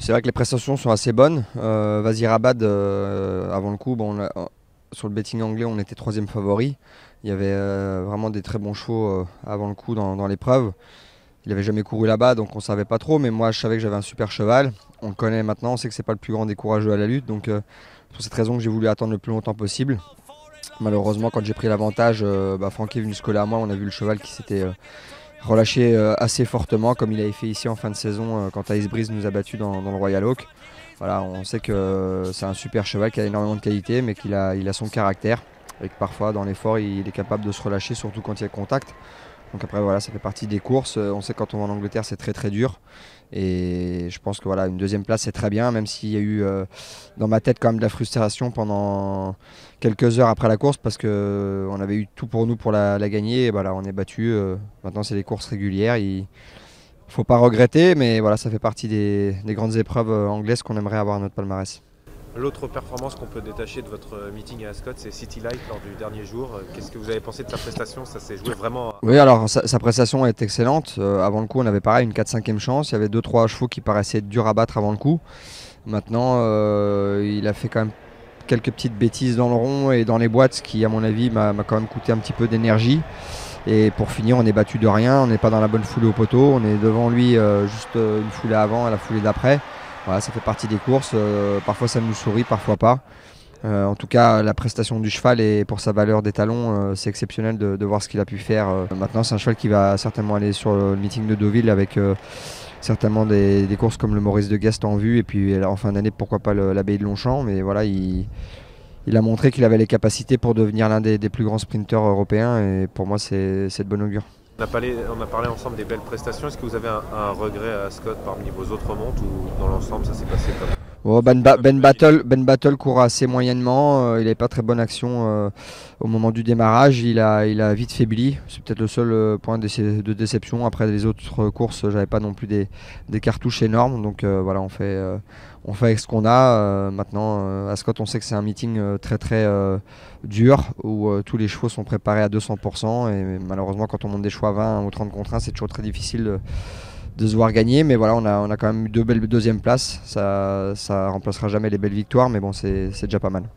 C'est vrai que les prestations sont assez bonnes. Vazir Abad, avant le coup, sur le betting anglais, on était troisième favori. Il y avait vraiment des très bons chevaux avant le coup dans l'épreuve. Il n'avait jamais couru là-bas, donc on ne savait pas trop. Mais moi, je savais que j'avais un super cheval. On le connaît maintenant, on sait que c'est pas le plus grand des courageux à la lutte. Donc, pour cette raison que j'ai voulu attendre le plus longtemps possible. Malheureusement, quand j'ai pris l'avantage, Francky est venu se coller à moi. On a vu le cheval qui s'était relâché assez fortement, comme il avait fait ici en fin de saison quand Ice Breeze nous a battus dans le Royal Oak. Voilà, on sait que c'est un super cheval qui a énormément de qualité, mais il a son caractère et que parfois dans l'effort il est capable de se relâcher, surtout quand il y a contact. Donc après voilà, ça fait partie des courses. On sait que quand on va en Angleterre c'est très très dur. Et je pense que voilà, une deuxième place c'est très bien, même s'il y a eu dans ma tête quand même de la frustration pendant quelques heures après la course parce qu'on avait eu tout pour nous pour la gagner. Et voilà, on est battu. Maintenant c'est les courses régulières. Il faut pas regretter, mais voilà, ça fait partie des grandes épreuves anglaises qu'on aimerait avoir à notre palmarès. L'autre performance qu'on peut détacher de votre meeting à Ascot, c'est City Light lors du dernier jour. Qu'est-ce que vous avez pensé de sa prestation? Ça s'est joué vraiment Oui, alors sa prestation est excellente. Avant le coup, on avait pareil une 4-5e chance. Il y avait 2-3 chevaux qui paraissaient être durs à battre avant le coup. Maintenant, il a fait quand même quelques petites bêtises dans le rond et dans les boîtes, ce qui, à mon avis, m'a quand même coûté un petit peu d'énergie. Et pour finir, on est battu de rien. On n'est pas dans la bonne foulée au poteau. On est devant lui juste une foulée avant et la foulée d'après. Voilà, ça fait partie des courses. Parfois, ça nous sourit, parfois pas. En tout cas, la prestation du cheval et pour sa valeur d'étalon, c'est exceptionnel de voir ce qu'il a pu faire. Maintenant, c'est un cheval qui va certainement aller sur le meeting de Deauville avec certainement des courses comme le Maurice de Guest en vue. Et puis en fin d'année, pourquoi pas l'Abbaye de Longchamp. Mais voilà, il a montré qu'il avait les capacités pour devenir l'un des plus grands sprinteurs européens. Et pour moi, c'est de bon augure. On a parlé ensemble des belles prestations. Est-ce que vous avez un regret à Ascot parmi vos autres montes ou dans l'ensemble ça s'est passé comme Oh, Ben Battle court assez moyennement. Il n'avait pas très bonne action au moment du démarrage. Il a vite faibli. C'est peut-être le seul point de déception. Après les autres courses, j'avais pas non plus des cartouches énormes. Donc voilà, on fait avec ce qu'on a. Maintenant, à Scott, on sait que c'est un meeting très très dur où tous les chevaux sont préparés à 200%. Et malheureusement, quand on monte des chevaux à 20 ou 30 contre 1, c'est toujours très difficile de se voir gagner, mais voilà, on a quand même eu deux belles deuxièmes places. Ça remplacera jamais les belles victoires, mais bon, c'est déjà pas mal.